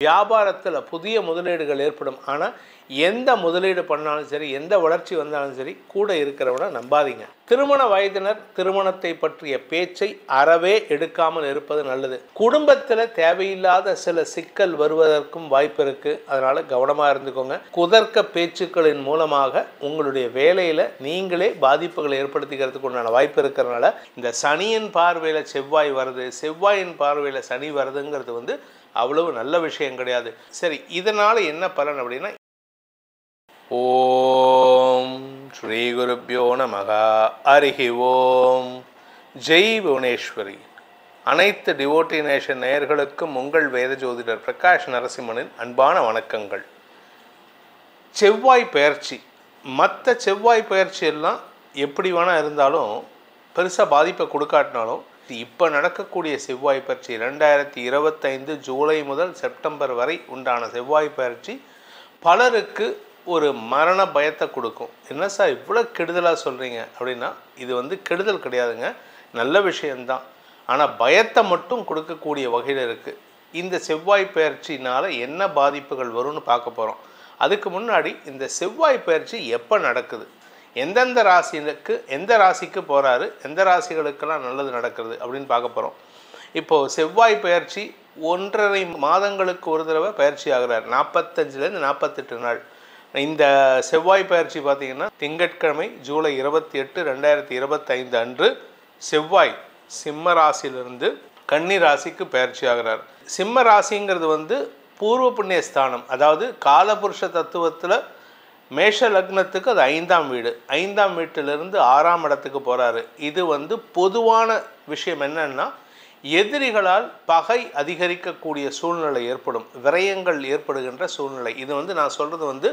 வியாபாரத்தில் புதிய முதலீடுகள் ஏற்படும். ஆனால் எந்த முதலீடு பண்ணாலும் சரி, எந்த வளர்ச்சி வந்தாலும் சரி, கூட இருக்கிறவனை நம்பாதீங்க. திருமண வயதினர் திருமணத்தை பற்றிய பேச்சை அறவே எடுக்காமல் இருப்பது நல்லது. குடும்பத்தில் தேவையில்லாத சில சிக்கல் வருவதற்கும் வாய்ப்பு இருக்குது. அதனால் கவனமாக இருந்துக்கோங்க. குதர்க்க பேச்சுக்களின் மூலமாக உங்களுடைய வேலையில் நீங்களே பாதிப்புகளை ஏற்படுத்திக்கிறதுக்கு உண்டான வாய்ப்பு இருக்கிறதுனால இந்த சனியின் பார்வையில் செவ்வாய் வருது, செவ்வாயின் பார்வையில் சனி வருதுங்கிறது அவ்வளவு நல்ல விஷயம் கிடையாது. சரி, இதனால் என்ன பலன் அப்படின்னா, ஓம் ஸ்ரீ குருப்யோ நமஹ. ஹரிஹி ஓம். ஜெய் புவனேஸ்வரி. அனைத்து டிவோட்டி நேஷன் நேயர்களுக்கும் உங்கள் வேத ஜோதிடர் பிரகாஷ் நரசிம்மனின் அன்பான வணக்கங்கள். செவ்வாய் பெயர்ச்சி, மற்ற செவ்வாய் பெயர்ச்சி எல்லாம் எப்படி வேணால் இருந்தாலும் பெருசாக பாதிப்பை கொடுக்காட்டினாலும் இப்போ நடக்கக்கூடிய செவ்வாய் பயிற்சி 2025 ஜூலை முதல் செப்டம்பர் வரை உண்டான செவ்வாய் பயிற்சி பலருக்கு ஒரு மரண பயத்தை கொடுக்கும். என்ன சார் இவ்வளோ கெடுதலாக சொல்கிறீங்க அப்படின்னா, இது கெடுதல் கிடையாதுங்க, நல்ல விஷயந்தான். ஆனால் பயத்தை மட்டும் கொடுக்கக்கூடிய வகையில் இருக்குது. இந்த செவ்வாய் பயிற்சினால் என்ன பாதிப்புகள் வரும்னு பார்க்க போகிறோம். அதுக்கு முன்னாடி இந்த செவ்வாய் பயிற்சி எப்போ நடக்குது, எந்தெந்த ராசிகளுக்கு எந்த ராசிக்கு போகிறாரு, எந்த ராசிகளுக்கெல்லாம் நல்லது நடக்கிறது அப்படின்னு பார்க்க போகிறோம். இப்போது செவ்வாய் பயிற்சி 1.5 மாதங்களுக்கு ஒரு தடவை பயிற்சி ஆகிறார். 45லேருந்து 48 நாள். இந்த செவ்வாய் பயிற்சி பார்த்திங்கன்னா திங்கட்கிழமை ஜூலை 28, 2025 அன்று செவ்வாய் சிம்ம ராசியிலிருந்து கன்னி ராசிக்கு பயிற்சி ஆகிறார். சிம்ம ராசிங்கிறது பூர்வ புண்ணிய ஸ்தானம். அதாவது காலபுருஷ தத்துவத்தில் மேஷ லக்னத்துக்கு அது 5ஆம் வீடு. 5ஆம் வீட்டிலிருந்து 6ஆம் இடத்துக்கு போகிறாரு. இது பொதுவான விஷயம் என்னன்னா, எதிரிகளால் பகை அதிகரிக்கக்கூடிய சூழ்நிலை ஏற்படும், விரயங்கள் ஏற்படுகின்ற சூழ்நிலை. இது நான் சொல்கிறது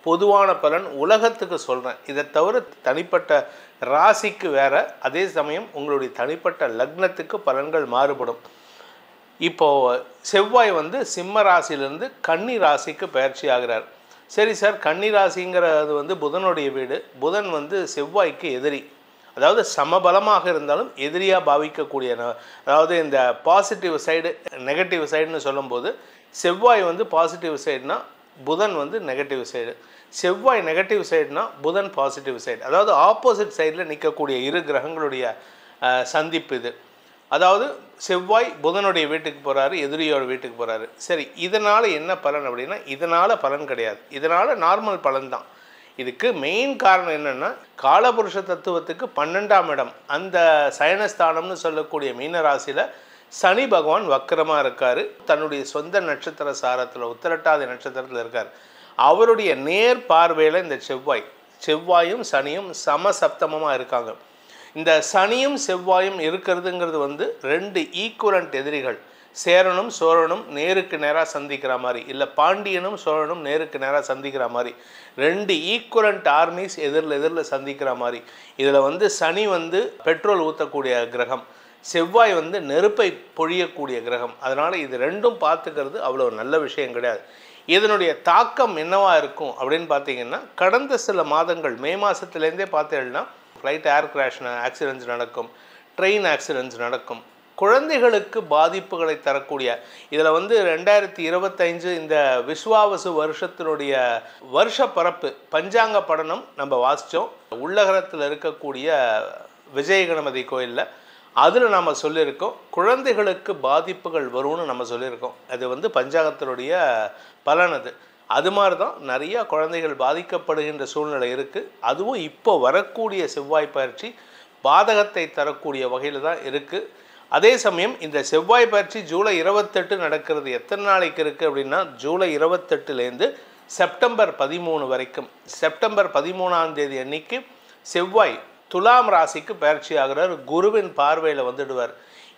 பொதுவான பலன், உலகத்துக்கு சொல்கிறேன். இதை தவிர தனிப்பட்ட ராசிக்கு வேறு, அதே சமயம் உங்களுடைய தனிப்பட்ட லக்னத்துக்கு பலன்கள் மாறுபடும். இப்போது செவ்வாய் சிம்ம ராசியிலிருந்து கன்னி ராசிக்கு பயிற்சி ஆகிறார். சரி சார், கன்னி ராசிங்கிறது புதனுடைய வீடு. புதன் செவ்வாய்க்கு எதிரி. அதாவது சமபலமாக இருந்தாலும் எதிரியாக பாவிக்கக்கூடிய, அதாவது இந்த பாசிட்டிவ் சைடு நெகட்டிவ் சைடுன்னு சொல்லும்போது செவ்வாய் பாசிட்டிவ் சைடுனா புதன் நெகட்டிவ் சைடு, செவ்வாய் நெகட்டிவ் சைடுனா புதன் பாசிட்டிவ் சைடு. அதாவது ஆப்போசிட் சைடில் நிற்கக்கூடிய இரு கிரகங்களுடைய சந்திப்பு இது. அதாவது செவ்வாய் புதனுடைய வீட்டுக்கு போகிறாரு, எதிரியோட வீட்டுக்கு போகிறாரு. சரி, இதனால் என்ன பலன் அப்படின்னா, இதனால் பலன் கிடையாது, இதனால் நார்மல் பலன் தான். இதுக்கு மெயின் காரணம் என்னென்னா, காலபுருஷ தத்துவத்துக்கு 12ஆம் இடம், அந்த சயனஸ்தானம்னு சொல்லக்கூடிய மீனராசியில் சனி பகவான் வக்கரமாக இருக்கார். தன்னுடைய சொந்த நட்சத்திர சாரத்தில் உத்திரட்டாதி நட்சத்திரத்தில் இருக்கார். அவருடைய நேர் பார்வையில் இந்த செவ்வாயும் சனியும் சமசப்தமமாக இருக்காங்க. இந்த சனியும் செவ்வாயும் இருக்கிறதுங்கிறது 2 ஈக்குவலண்ட் எதிரிகள். சேரனும் சோழனும் நேருக்கு நேராக சந்திக்கிற மாதிரி, இல்லை பாண்டியனும் சோழனும் நேருக்கு நேராக சந்திக்கிற மாதிரி, 2 ஈக்குவலண்ட் ஆர்மிஸ் எதிரில் சந்திக்கிற மாதிரி. இதில் சனி பெட்ரோல் ஊற்றக்கூடிய கிரகம், செவ்வாய் நெருப்பை பொழியக்கூடிய கிரகம். அதனால் இது ரெண்டும் பார்த்துக்கிறது அவ்வளோ நல்ல விஷயம் கிடையாது. இதனுடைய தாக்கம் என்னவாக இருக்கும் அப்படின்னு பார்த்தீங்கன்னா, கடந்த சில மாதங்கள் மே மாதத்துலேருந்தே பார்த்தீங்கன்னா ஃப்ளைட் ஏர் கிராஷ் ஆக்சிடென்ட்ஸ் நடக்கும், ட்ரெயின் ஆக்சிடென்ட்ஸ் நடக்கும். குழந்தைகளுக்கு பாதிப்புகளை தரக்கூடிய இதில் 2025 இந்த விஸ்வாவசு வருஷத்தினுடைய வருஷ பரப்பு பஞ்சாங்க படனம் நம்ம வாசித்தோம். உள்ளகரத்தில் இருக்கக்கூடிய விஜய கணபதி கோயிலில் அதில் நம்ம சொல்லியிருக்கோம், குழந்தைகளுக்கு பாதிப்புகள் வரும்னு நம்ம சொல்லியிருக்கோம். அது பஞ்சாங்கத்தினுடைய பலன். அது மாதிரி தான் நிறையா குழந்தைகள் பாதிக்கப்படுகின்ற சூழ்நிலை இருக்குது. அதுவும் இப்போ வரக்கூடிய செவ்வாய் பயிற்சி பாதகத்தை தரக்கூடிய வகையில் தான் இருக்குது. அதே சமயம் இந்த செவ்வாய் பயிற்சி ஜூலை 28 நடக்கிறது. எத்தனை நாளைக்கு இருக்குது அப்படின்னா, ஜூலை 28லேருந்து செப்டம்பர் 13 வரைக்கும். செப்டம்பர் 13ஆம் தேதி அன்னைக்கு செவ்வாய் துலாம் ராசிக்கு பயிற்சி ஆகிறார். குருவின் பார்வையில் வந்துடுவார்.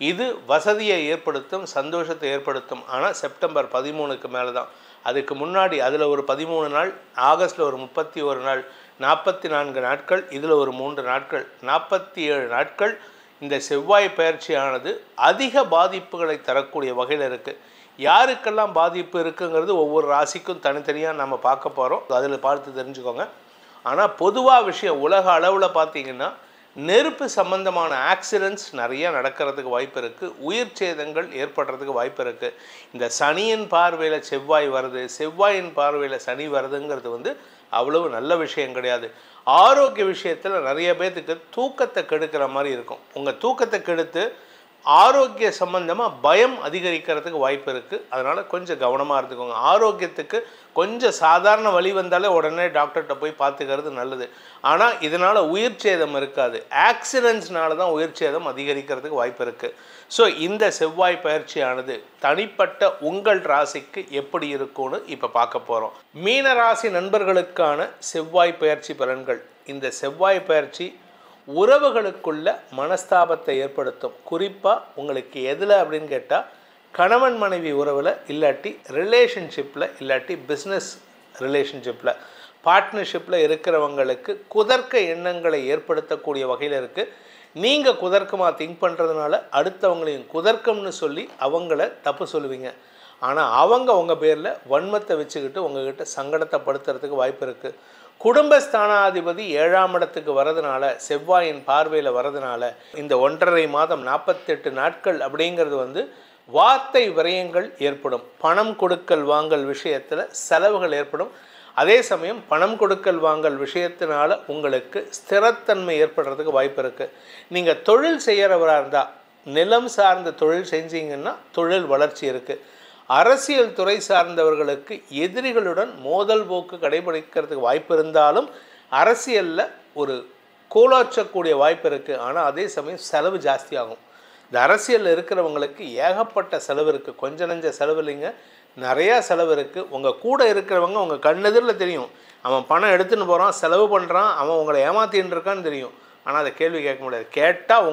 இது வசதியை ஏற்படுத்தும், சந்தோஷத்தை ஏற்படுத்தும். ஆனால் செப்டம்பர் 13க்கு மேலே தான். அதுக்கு முன்னாடி அதில் ஒரு 13 நாள், ஆகஸ்ட்டில் ஒரு 31 நாள், 44 நாட்கள், இதில் ஒரு 3 நாட்கள், 47 நாட்கள் இந்த செவ்வாய் பயிற்சியானது அதிக பாதிப்புகளை தரக்கூடிய வகையில் இருக்குது. யாருக்கெல்லாம் பாதிப்பு இருக்குங்கிறது ஒவ்வொரு ராசிக்கும் தனித்தனியாக நம்ம பார்க்க போகிறோம். அதில் பார்த்து தெரிஞ்சுக்கோங்க. ஆனால் பொதுவாக விஷயம் உலக அளவில் பார்த்திங்கன்னா நெருப்பு சம்பந்தமான ஆக்சிடென்ட்ஸ் நிறைய நடக்கிறதுக்கு வாய்ப்பு இருக்குது. உயிர் சேதங்கள் ஏற்படுறதுக்கு வாய்ப்பு இருக்குது. இந்த சனியின் பார்வையில் செவ்வாய் வருது, செவ்வாயின் பார்வையில் சனி வருதுங்கிறது அவ்வளவு நல்ல விஷயம் கிடையாது. ஆரோக்கிய விஷயத்தில் நிறைய பேர்த்துக்கு தூக்கத்தை கெடுக்கிற மாதிரி இருக்கும். உங்கள் தூக்கத்தை கெடுத்து ஆரோக்கிய சம்பந்தமாக பயம் அதிகரிக்கிறதுக்கு வாய்ப்பு இருக்குது. அதனால் கொஞ்சம் கவனமாக இருந்துக்கோங்க. ஆரோக்கியத்துக்கு கொஞ்சம் சாதாரண வலி வந்தாலே உடனே டாக்டர்கிட்ட போய் பார்த்துக்கிறது நல்லது. ஆனால் இதனால் உயிர் சேதம் இருக்காது. ஆக்சிடென்ட்ஸ்னால தான் உயிர் சேதம் அதிகரிக்கிறதுக்கு வாய்ப்பு இருக்குது. ஸோ இந்த செவ்வாய் பயிற்சியானது தனிப்பட்ட உங்கள் ராசிக்கு எப்படி இருக்கும்னு இப்போ பார்க்க போகிறோம். மீன ராசி நண்பர்களுக்கான செவ்வாய் பயிற்சி பலன்கள். இந்த செவ்வாய் பயிற்சி உறவுகளுக்குள்ள மனஸ்தாபத்தை ஏற்படுத்தும். குறிப்பாக உங்களுக்கு எதில் அப்படின்னு கேட்டால் கணவன் மனைவி உறவில், இல்லாட்டி ரிலேஷன்ஷிப்பில், இல்லாட்டி பிஸ்னஸ் ரிலேஷன்ஷிப்பில், பார்ட்னர்ஷிப்பில் இருக்கிறவங்களுக்கு குதர்க்க எண்ணங்களை ஏற்படுத்தக்கூடிய வகையில் இருக்குது. நீங்கள் குதர்க்கமாக திங்க் பண்ணுறதுனால அடுத்தவங்களையும் குதர்க்கம்னு சொல்லி அவங்கள தப்பு சொல்லுவீங்க. ஆனால் அவங்க உங்கள் பேரில் வன்மத்தை வச்சுக்கிட்டு உங்கள்கிட்ட சங்கடத்தை படுத்துறதுக்கு வாய்ப்பு இருக்குது. குடும்பஸ்தானாதிபதி 7ஆம் இடத்துக்கு வரதுனால, செவ்வாயின் பார்வையில் வரதுனால இந்த 1.5 மாதம் 48 நாட்கள் அப்படிங்கிறது வார்த்தை விரயங்கள் ஏற்படும். பணம் கொடுக்கல் வாங்கல் விஷயத்தில் செலவுகள் ஏற்படும். அதே சமயம் பணம் கொடுக்கல் வாங்கல் விஷயத்தினால உங்களுக்கு ஸ்திரத்தன்மை ஏற்படுறதுக்கு வாய்ப்பு இருக்குது. நீங்கள் தொழில் செய்கிறவராக இருந்தால், நிலம் சார்ந்த தொழில் செஞ்சீங்கன்னா தொழில் வளர்ச்சி இருக்குது. அரசியல் துறை சார்ந்தவர்களுக்கு எதிரிகளுடன் மோதல் போக்கு கடைபிடிக்கிறதுக்கு வாய்ப்பு இருந்தாலும் அரசியலில் ஒரு கோலாற்றக்கூடிய வாய்ப்பு இருக்குது. ஆனால் அதே சமயம் செலவு ஜாஸ்தியாகும். இந்த அரசியலில் இருக்கிறவங்களுக்கு ஏகப்பட்ட செலவு இருக்குது. கொஞ்சம் நஞ்ச செலவு இல்லைங்க, நிறையா செலவு இருக்குது. உங்கள் கூட இருக்கிறவங்க உங்கள் கண்ணெதிரில் தெரியும். அவன் பணம் எடுத்துன்னு போகிறான், செலவு பண்ணுறான், அவன் உங்களை ஏமாத்தின்னு இருக்கான்னு தெரியும். ஆனால் அதை கேள்வி கேட்க முடியாது. கேட்டால்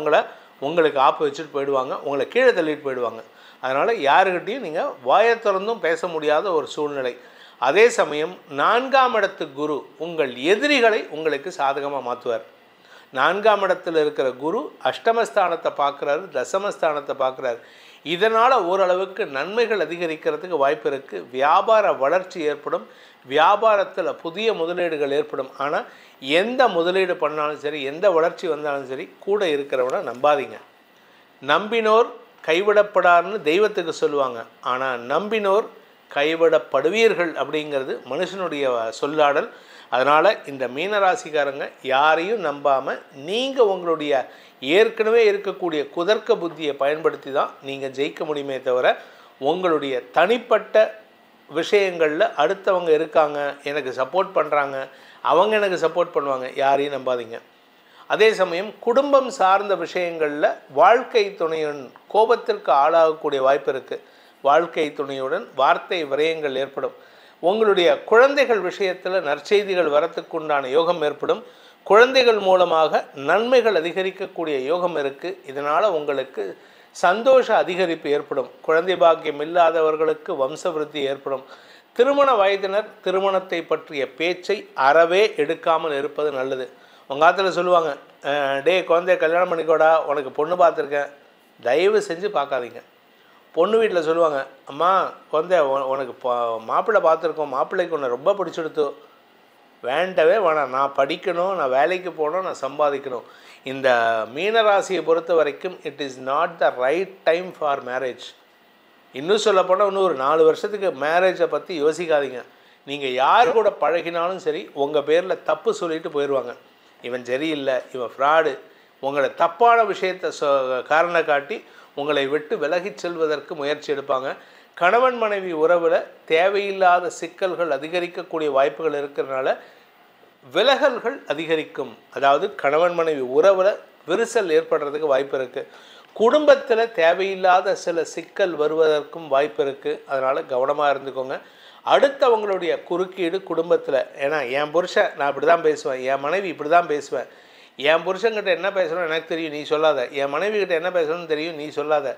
உங்களுக்கு ஆப்பு வச்சுட்டு போயிடுவாங்க, உங்களை கீழே தள்ளிட்டு போயிடுவாங்க. அதனால் யாருக்கிட்டையும் நீங்கள் வாயை திறந்தும் பேச முடியாத ஒரு சூழ்நிலை. அதே சமயம் 4ஆம் இடத்து குரு உங்கள் எதிரிகளை உங்களுக்கு சாதகமாக மாற்றுவார். 4ஆம் இடத்தில் இருக்கிற குரு அஷ்டமஸ்தானத்தை பார்க்குறாரு, தசமஸ்தானத்தை பார்க்குறாரு. இதனால் ஓரளவுக்கு நன்மைகள் அதிகரிக்கிறதுக்கு வாய்ப்பு இருக்குது. வியாபார வளர்ச்சி ஏற்படும். வியாபாரத்தில் புதிய முதலீடுகள் ஏற்படும். ஆனால் எந்த முதலீடு பண்ணாலும் சரி, எந்த வளர்ச்சி வந்தாலும் சரி, கூட இருக்கிறவனை நம்பாதீங்க. நம்பினோர் கைவிடப்படார்னு தெய்வத்துக்கு சொல்லுவாங்க. ஆனால் நம்பினோர் கைவிடப்படுவீர்கள் அப்படிங்கிறது மனுஷனுடைய சொல்லாடல். அதனால் இந்த மீனராசிக்காரங்க யாரையும் நம்பாமல் நீங்கள் உங்களுடைய ஏற்கனவே இருக்கக்கூடிய குதர்க்க புத்தியை பயன்படுத்தி தான் நீங்கள் ஜெயிக்க முடியுமே தவிர, உங்களுடைய தனிப்பட்ட விஷயங்களில் அடுத்தவங்க இருக்காங்க, எனக்கு சப்போர்ட் பண்ணுறாங்க, அவங்க எனக்கு சப்போர்ட் பண்ணுவாங்க, யாரையும் நம்பாதீங்க. அதே சமயம் குடும்பம் சார்ந்த விஷயங்களில் வாழ்க்கை துணையுடன் கோபத்திற்கு ஆளாகக்கூடிய வாய்ப்பு இருக்குது. வாழ்க்கை துணையுடன் வார்த்தை விரயங்கள் ஏற்படும். உங்களுடைய குழந்தைகள் விஷயத்தில் நற்செய்திகள் வரத்துக்குண்டான யோகம் ஏற்படும். குழந்தைகள் மூலமாக நன்மைகள் அதிகரிக்கக்கூடிய யோகம் இருக்குது. இதனால் உங்களுக்கு சந்தோஷ அதிகரிப்பு ஏற்படும். குழந்தை பாக்கியம் இல்லாதவர்களுக்கு வம்சவிருத்தி ஏற்படும். திருமண வயதினர் திருமணத்தை பற்றிய பேச்சை அறவே எடுக்காமல் இருப்பது நல்லது. உங்கள் ஆத்தில் சொல்லுவாங்க, டே குழந்தைய கல்யாணம் பண்ணிக்கோடா, உனக்கு பொண்ணு பார்த்துருக்கேன். தயவு செஞ்சு பார்க்காதீங்க. பொண்ணு வீட்டில் சொல்லுவாங்க, அம்மா குழந்தை உனக்கு மாப்பிள்ளை பார்த்துருக்கோம், மாப்பிள்ளைக்கு உன்னை ரொம்ப பிடிச்சிடுத்து, வேண்டவே வேணாம், நான் படிக்கணும், நான் வேலைக்கு போகணும், நான் சம்பாதிக்கணும். இந்த மீனராசியை பொறுத்த வரைக்கும் it is not the right time for marriage. இன்னும் சொல்லப்போனால் இன்னும் ஒரு 4 வருஷத்துக்கு மேரேஜை பற்றி யோசிக்காதீங்க. நீங்கள் யார் கூட பழகினாலும் சரி, உங்கள் பேரில் தப்பு சொல்லிட்டு போயிடுவாங்க. இவன் சரியில்லை, இவன் ஃப்ராடு, உங்களை தப்பான விஷயத்தை காரணம் காட்டி உங்களை விட்டு விலகிச் செல்வதற்கு முயற்சி எடுப்பாங்க. கணவன் மனைவி உறவில் தேவையில்லாத சிக்கல்கள் அதிகரிக்கக்கூடிய வாய்ப்புகள் இருக்கிறதுனால விலகல்கள் அதிகரிக்கும். அதாவது கணவன் மனைவி உறவில் விரிசல் ஏற்படுறதுக்கு வாய்ப்பு இருக்குது. குடும்பத்தில் தேவையில்லாத சில சிக்கல் வருவதற்கும் வாய்ப்பு இருக்குது. அதனால் கவனமாக இருந்துக்கோங்க. அடுத்தவங்களுடைய குறுக்கீடு குடும்பத்தில், ஏன்னா என் புருஷன் நான் இப்படி தான் பேசுவேன், என் மனைவி இப்படி தான் பேசுவேன், என் புருஷன்கிட்ட என்ன பேசணும் எனக்கு தெரியும், நீ சொல்லாத, என் மனைவிக்கிட்ட என்ன பேசணும்னு தெரியும், நீ சொல்லாத.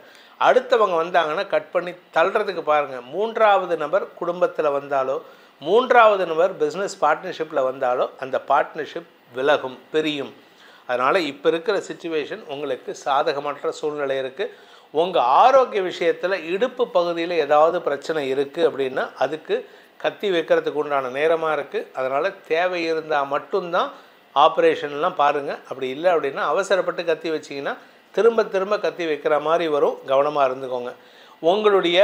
அடுத்தவங்க வந்தாங்கன்னா கட் பண்ணி தள்ளுறதுக்கு பாருங்கள். 3வது நபர் குடும்பத்தில் வந்தாலோ, 3வது நபர் பிஸ்னஸ் பார்ட்னர்ஷிப்பில் வந்தாலோ அந்த பார்ட்னர்ஷிப் விலகும், பிரியும். அதனால் இப்போ இருக்கிற சிச்சுவேஷன் உங்களுக்கு சாதகமற்ற சூழ்நிலை இருக்குது. உங்கள் ஆரோக்கிய விஷயத்தில் இடுப்பு பகுதியில் ஏதாவது பிரச்சனை இருக்குது அப்படின்னா அதுக்கு கத்தி வைக்கிறதுக்கு உண்டான நேரமாக இருக்குது. அதனால் தேவை இருந்தால் மட்டும்தான் ஆப்ரேஷன்லாம் பாருங்கள். அப்படி இல்லை அப்படின்னா அவசரப்பட்டு கத்தி வச்சிங்கன்னா திரும்ப திரும்ப கத்தி வைக்கிற மாதிரி வரும். கவனமாக இருந்துக்கோங்க. உங்களுடைய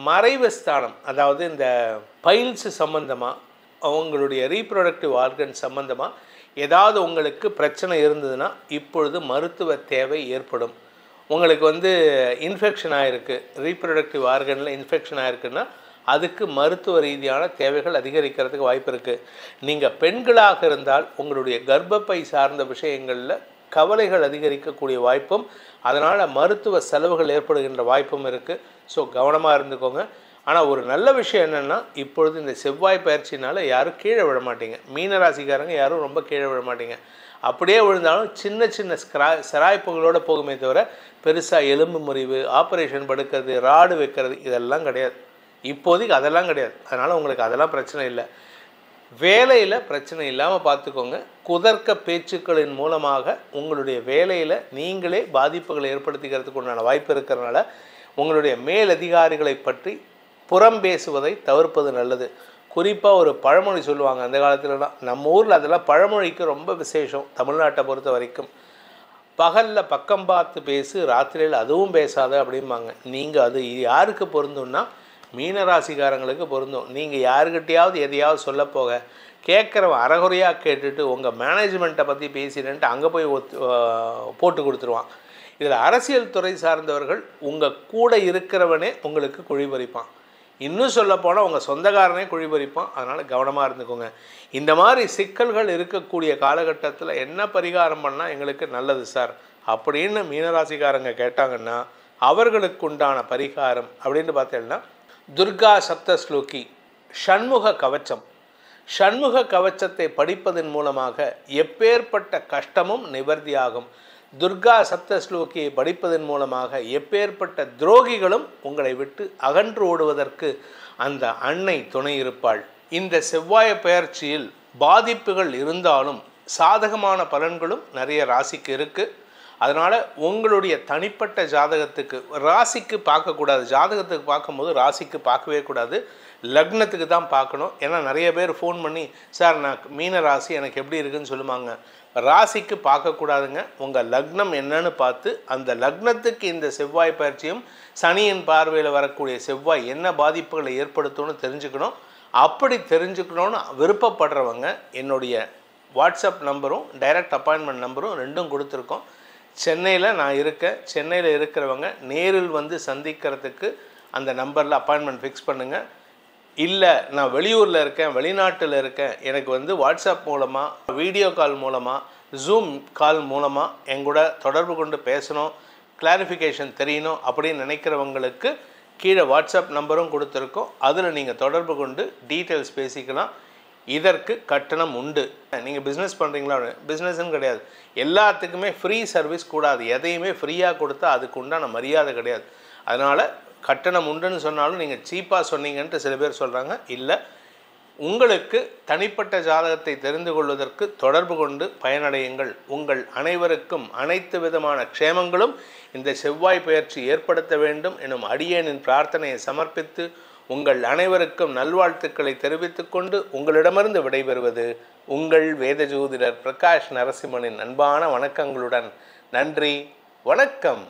மறைவு ஸ்தானம், அதாவது இந்த பைல்ஸ் சம்மந்தமாக, உங்களுடைய ரீப்ரொடக்டிவ் ஆர்கன் சம்மந்தமாக ஏதாவது உங்களுக்கு பிரச்சனை இருந்ததுன்னா இப்பொழுது மருத்துவ தேவை ஏற்படும். உங்களுக்கு இன்ஃபெக்ஷன் ஆகிருக்கு, ரீப்ரொடக்டிவ் ஆர்கனில் இன்ஃபெக்ஷன் ஆகிருக்குன்னா அதுக்கு மருத்துவ ரீதியான தேவைகள் அதிகரிக்கிறதுக்கு வாய்ப்பு இருக்குது. நீங்கள் பெண்களாக இருந்தால் உங்களுடைய கர்ப்பப்பை சார்ந்த விஷயங்களில் கவலைகள் அதிகரிக்கக்கூடிய வாய்ப்பும், அதனால் மருத்துவ செலவுகள் ஏற்படுகின்ற வாய்ப்பும் இருக்குது. ஸோ கவனமாக இருந்துக்கோங்க. ஆனால் ஒரு நல்ல விஷயம் என்னென்னா, இப்பொழுது இந்த செவ்வாய் பயிற்சினால் யாரும் கீழே விழ மாட்டீங்க. மீனராசிக்காரங்க யாரும் ரொம்ப கீழே விழ மாட்டீங்க. அப்படியே விழுந்தாலும் சின்ன சின்ன சிராய்ப்புகளோடு போகுமே தவிர பெருசாக எலும்பு முறிவு, ஆப்ரேஷன் படுக்கிறது, ராடு வைக்கிறது இதெல்லாம் கிடையாது. இப்போதைக்கு அதெல்லாம் கிடையாது. அதனால் உங்களுக்கு அதெல்லாம் பிரச்சனை இல்லை. வேலையில் பிரச்சனை இல்லாமல் பார்த்துக்கோங்க. குதர்க்க பேச்சுக்களின் மூலமாக உங்களுடைய வேலையில் நீங்களே பாதிப்புகளை ஏற்படுத்திக்கிறதுக்கு உண்டான வாய்ப்பு இருக்கிறதுனால உங்களுடைய மேலதிகாரிகளை பற்றி புறம் பேசுவதை தவிர்ப்பது நல்லது. குறிப்பாக ஒரு பழமொழி சொல்லுவாங்க அந்த காலத்துலலாம், நம்ம ஊரில் அதெல்லாம் பழமொழிக்கு ரொம்ப விசேஷம். தமிழ்நாட்டை பொறுத்த வரைக்கும் பகலில் பக்கம் பார்த்து பேசு, ராத்திரியில் அதுவும் பேசாத அப்படிம்பாங்க. நீங்கள் அது யாருக்கு பொருந்தும்னா மீனராசிக்காரங்களுக்கு பொருந்தும். நீங்கள் யாருக்கிட்டையாவது எதையாவது சொல்ல போக கேட்குறவன் அறகுறையாக கேட்டுட்டு உங்கள் மேனேஜ்மெண்ட்டை பற்றி பேசினேன்ட்டு அங்கே போய் போட்டு கொடுத்துருவான். இதில் அரசியல் துறை சார்ந்தவர்கள் உங்கள் கூட இருக்கிறவனே உங்களுக்கு குழி பறிப்பான். இன்னும் சொல்லப்போனால் உங்கள் சொந்தக்காரனே குழி பறிப்பான். அதனால் கவனமாக இருந்துக்கோங்க. இந்த மாதிரி சிக்கல்கள் இருக்கக்கூடிய காலகட்டத்தில் என்ன பரிகாரம் பண்ணால் எங்களுக்கு நல்லது சார் அப்படின்னு மீனராசிக்காரங்க கேட்டாங்கன்னா அவர்களுக்கு உண்டான பரிகாரம் அப்படின்னு பார்த்தீங்கன்னா துர்கா சப்தஸ்லோகி ஷண்முக கவச்சம். ஷண்முக கவச்சத்தை படிப்பதன் மூலமாக எப்பேற்பட்ட கஷ்டமும் நிவர்த்தியாகும். துர்கா சப்தஸ்லோகியை படிப்பதன் மூலமாக எப்பேற்பட்ட துரோகிகளும் உங்களை விட்டு அகன்று ஓடுவதற்கு அந்த அன்னை துணை இருப்பாள். இந்த செவ்வாய் பெயர்ச்சியில் பாதிப்புகள் இருந்தாலும் சாதகமான பலன்களும் நிறைய ராசிக்கு இருக்குது. அதனால் உங்களுடைய தனிப்பட்ட ஜாதகத்துக்கு ராசிக்கு பார்க்கக்கூடாது. ஜாதகத்துக்கு பார்க்கும்போது ராசிக்கு பார்க்கவே கூடாது, லக்னத்துக்கு தான் பார்க்கணும். ஏன்னா நிறைய பேர் ஃபோன் பண்ணி சார் நான் மீன ராசி எனக்கு எப்படி இருக்குதுன்னு சொல்லுவாங்க. ராசிக்கு பார்க்கக்கூடாதுங்க. உங்கள் லக்னம் என்னன்னு பார்த்து அந்த லக்னத்துக்கு இந்த செவ்வாய் பயிற்சியும் சனியின் பார்வையில் வரக்கூடிய செவ்வாய் என்ன பாதிப்புகளை ஏற்படுத்தும்னு தெரிஞ்சுக்கணும். அப்படி தெரிஞ்சுக்கணுன்னு விருப்பப்படுறவங்க என்னுடைய வாட்ஸ்அப் நம்பரும் டைரக்ட் அப்பாயின்மெண்ட் நம்பரும் ரெண்டும் கொடுத்துருக்கோம். சென்னையில் நான் இருக்கேன். சென்னையில் இருக்கிறவங்க நேரில் வந்து சந்திக்கிறதுக்கு அந்த நம்பரில் அப்பாயின்மெண்ட் ஃபிக்ஸ் பண்ணுங்கள். இல்லை நான் வெளியூரில் இருக்கேன், வெளிநாட்டில் இருக்கேன், எனக்கு வாட்ஸ்அப் மூலமாக, வீடியோ கால் மூலமாக, ஜூம் கால் மூலமாக எங்கூட தொடர்பு கொண்டு பேசணும், கிளாரிஃபிகேஷன் தெரியணும் அப்படின்னு நினைக்கிறவங்களுக்கு கீழே வாட்ஸ்அப் நம்பரும் கொடுத்துருக்கோம். அதில் நீங்கள் தொடர்பு கொண்டு டீட்டெயில்ஸ் பேசிக்கலாம். இதற்கு கட்டணம் உண்டு. நீங்கள் பிஸ்னஸ் பண்ணுறீங்களா? பிஸ்னஸ்ன்னு கிடையாது, எல்லாத்துக்குமே ஃப்ரீ சர்வீஸ் கூடாது. எதையுமே ஃப்ரீயாக கொடுத்தா அதுக்கு உண்டான மரியாதை கிடையாது. அதனால் கட்டணம் உண்டுன்னு சொன்னாலும் நீங்கள் சீப்பாக சொன்னீங்கன்ட்டு சில பேர் சொல்கிறாங்க. இல்லை, உங்களுக்கு தனிப்பட்ட ஜாதகத்தை தெரிந்து கொள்வதற்கு தொடர்பு கொண்டு பயனடையுங்கள். உங்கள் அனைவருக்கும் அனைத்து விதமான க்ஷேமங்களும் இந்த செவ்வாய் பெயர்ச்சி ஏற்படுத்த வேண்டும் எனும் அடியேனின் பிரார்த்தனையை சமர்ப்பித்து உங்கள் அனைவருக்கும் நல்வாழ்த்துக்களை தெரிவித்துக் கொண்டு உங்களிடமிருந்து விடைபெறுவது உங்கள் வேத ஜோதிடர் பிரகாஷ் நரசிம்மனின் அன்பான வணக்கங்களுடன். நன்றி, வணக்கம்.